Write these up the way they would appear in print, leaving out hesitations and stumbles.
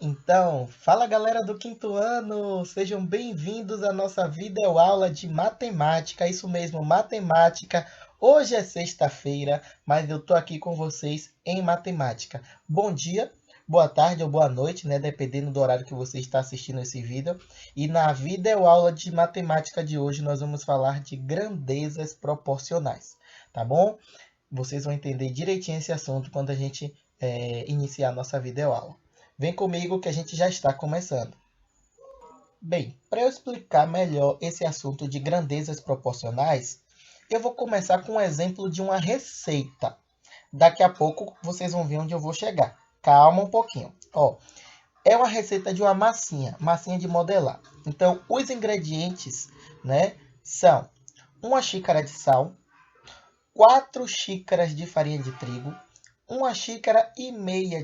Então, fala galera do quinto ano, sejam bem-vindos à nossa videoaula de matemática, isso mesmo, matemática. Hoje é sexta-feira, mas eu tô aqui com vocês em matemática. Bom dia, boa tarde ou boa noite, né, dependendo do horário que você está assistindo esse vídeo. E na videoaula de matemática de hoje nós vamos falar de grandezas proporcionais, tá bom? Vocês vão entender direitinho esse assunto quando a gente iniciar a nossa videoaula. Vem comigo que a gente já está começando. Bem, para eu explicar melhor esse assunto de grandezas proporcionais, eu vou começar com um exemplo de uma receita. Daqui a pouco vocês vão ver onde eu vou chegar. Calma um pouquinho. Ó, é uma receita de uma massinha de modelar. Então, os ingredientes, né, são uma xícara de sal, 4 xícaras de farinha de trigo, 1,5 xícaras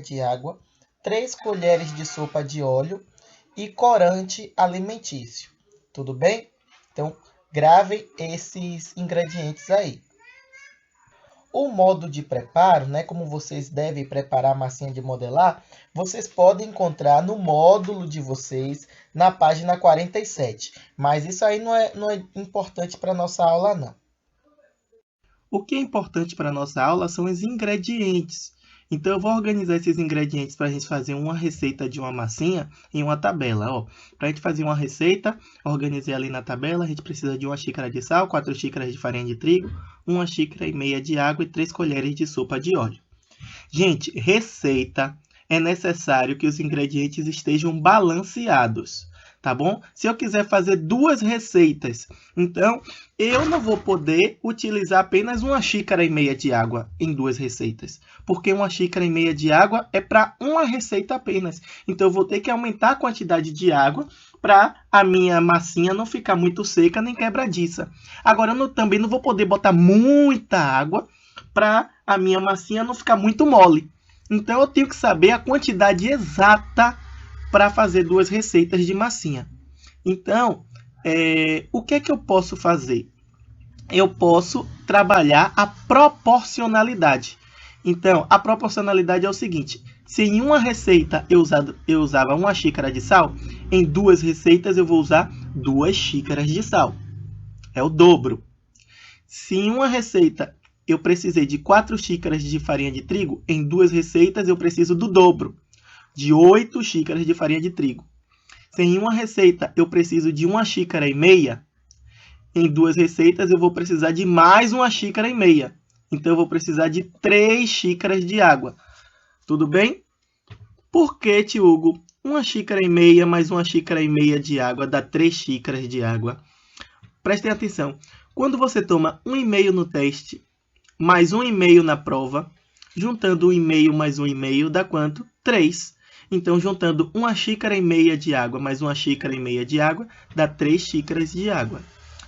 de água, 3 colheres de sopa de óleo e corante alimentício. Tudo bem? Então, gravem esses ingredientes aí. O modo de preparo, né, como vocês devem preparar a massinha de modelar, vocês podem encontrar no módulo de vocês, na página 47. Mas isso aí não é importante para a nossa aula, não. O que é importante para a nossa aula são os ingredientes. Então, eu vou organizar esses ingredientes para a gente fazer uma receita de uma massinha em uma tabela. Para a gente fazer uma receita, organizei ali na tabela, a gente precisa de 1 xícara de sal, 4 xícaras de farinha de trigo, 1,5 xícaras de água e 3 colheres de sopa de óleo. Gente, receita é necessário que os ingredientes estejam balanceados. Tá bom? Se eu quiser fazer 2 receitas, então eu não vou poder utilizar apenas 1,5 xícara de água em 2 receitas, porque 1,5 xícara de água é para uma receita apenas. Então eu vou ter que aumentar a quantidade de água para a minha massinha não ficar muito seca nem quebradiça. Agora eu também não vou poder botar muita água para a minha massinha não ficar muito mole. Então eu tenho que saber a quantidade exata para fazer 2 receitas de massinha. Então, o que é que eu posso fazer? Eu posso trabalhar a proporcionalidade. Então, a proporcionalidade é o seguinte: se em uma receita eu usava 1 xícara de sal, em 2 receitas eu vou usar 2 xícaras de sal. É o dobro. Se em uma receita eu precisei de 4 xícaras de farinha de trigo, em 2 receitas eu preciso do dobro, de 8 xícaras de farinha de trigo. Se em uma receita eu preciso de 1,5 xícara, em 2 receitas eu vou precisar de mais 1,5 xícara. Então eu vou precisar de 3 xícaras de água. Tudo bem? Por que, tio Hugo, 1,5 xícara mais 1,5 xícara de água dá 3 xícaras de água? Prestem atenção. Quando você toma 1,5 no teste, mais 1,5 na prova, juntando 1,5 mais 1,5 dá quanto? 3. Então, juntando 1,5 xícara de água mais 1,5 xícara de água, dá 3 xícaras de água.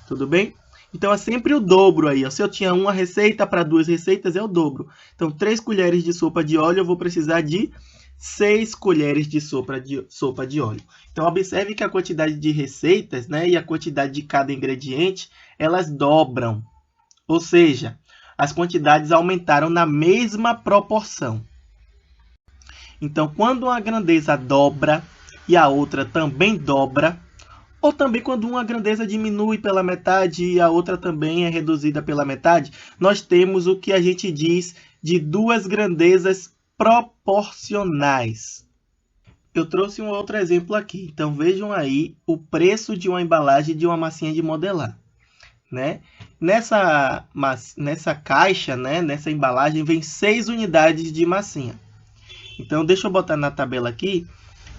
Tudo bem? Então, é sempre o dobro aí. Se eu tinha uma receita para 2 receitas, é o dobro. Então, 3 colheres de sopa de óleo, eu vou precisar de 6 colheres de sopa de óleo. Então, observe que a quantidade de receitas, né, e a quantidade de cada ingrediente, elas dobram. Ou seja, as quantidades aumentaram na mesma proporção. Então, quando uma grandeza dobra e a outra também dobra, ou também quando uma grandeza diminui pela metade e a outra também é reduzida pela metade, nós temos o que a gente diz de 2 grandezas proporcionais. Eu trouxe um outro exemplo aqui. Então, vejam aí o preço de uma embalagem de uma massinha de modelar. Né? Nessa caixa, né, nessa embalagem, vem 6 unidades de massinha. Então, deixa eu botar na tabela aqui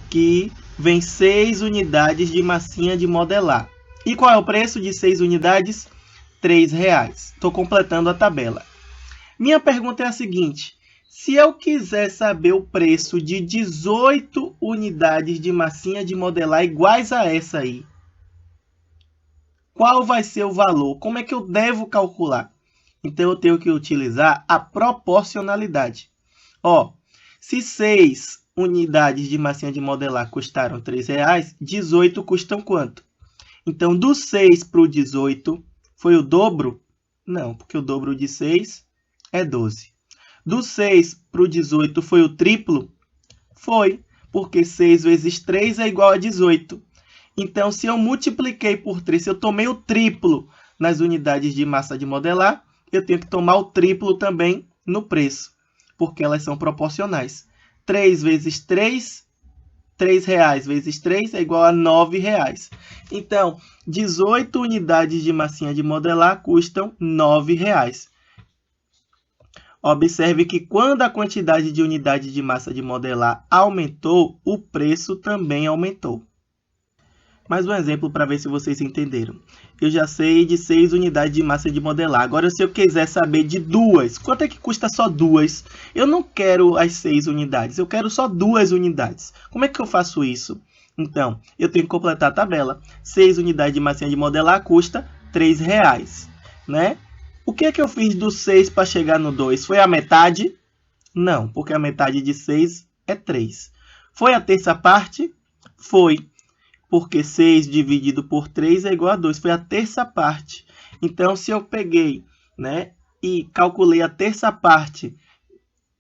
que vem 6 unidades de massinha de modelar. E qual é o preço de 6 unidades? R$3. Estou completando a tabela. Minha pergunta é a seguinte: se eu quiser saber o preço de 18 unidades de massinha de modelar iguais a essa aí, qual vai ser o valor? Como é que eu devo calcular? Então, eu tenho que utilizar a proporcionalidade. Se 6 unidades de massinha de modelar custaram R$3, 18 custam quanto? Então, do 6 para o 18, foi o dobro? Não, porque o dobro de 6 é 12. Do 6 para o 18 foi o triplo? Foi, porque 6 vezes 3 é igual a 18. Então, se eu multipliquei por 3, se eu tomei o triplo nas unidades de massa de modelar, eu tenho que tomar o triplo também no preço, porque elas são proporcionais. 3 vezes 3, R$3 vezes 3 é igual a R$9. Então, 18 unidades de massinha de modelar custam R$9. Observe que quando a quantidade de unidades de massa de modelar aumentou, o preço também aumentou. Mais um exemplo para ver se vocês entenderam. Eu já sei de 6 unidades de massa de modelar. Agora, se eu quiser saber de 2, quanto é que custa só 2? Eu não quero as 6 unidades, eu quero só 2 unidades. Como é que eu faço isso? Então, eu tenho que completar a tabela. 6 unidades de massinha de modelar custa R$3, né? O que é que eu fiz do 6 para chegar no 2? Foi a metade? Não, porque a metade de 6 é 3. Foi a terça parte? Foi. Porque 6 dividido por 3 é igual a 2. Foi a terça parte. Então, se eu peguei, né, e calculei a terça parte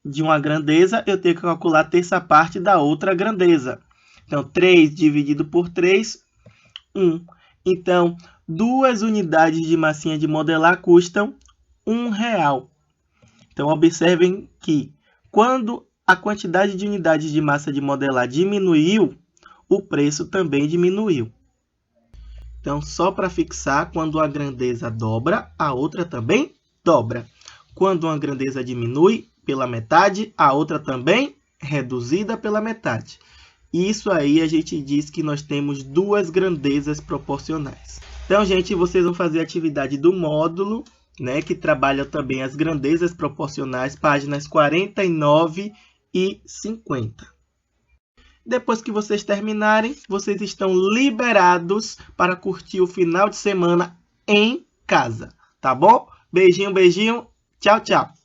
de uma grandeza, eu tenho que calcular a terça parte da outra grandeza. Então, 3 dividido por 3, 1. Então, 2 unidades de massinha de modelar custam R$1. Então, observem que quando a quantidade de unidades de massa de modelar diminuiu, o preço também diminuiu. Então, só para fixar, quando a grandeza dobra, a outra também dobra. Quando uma grandeza diminui pela metade, a outra também reduzida pela metade. Isso aí a gente diz que nós temos duas grandezas proporcionais. Então, gente, vocês vão fazer a atividade do módulo, né, que trabalha também as grandezas proporcionais, páginas 49 e 50. Depois que vocês terminarem, vocês estão liberados para curtir o final de semana em casa, tá bom? Beijinho, beijinho. Tchau, tchau.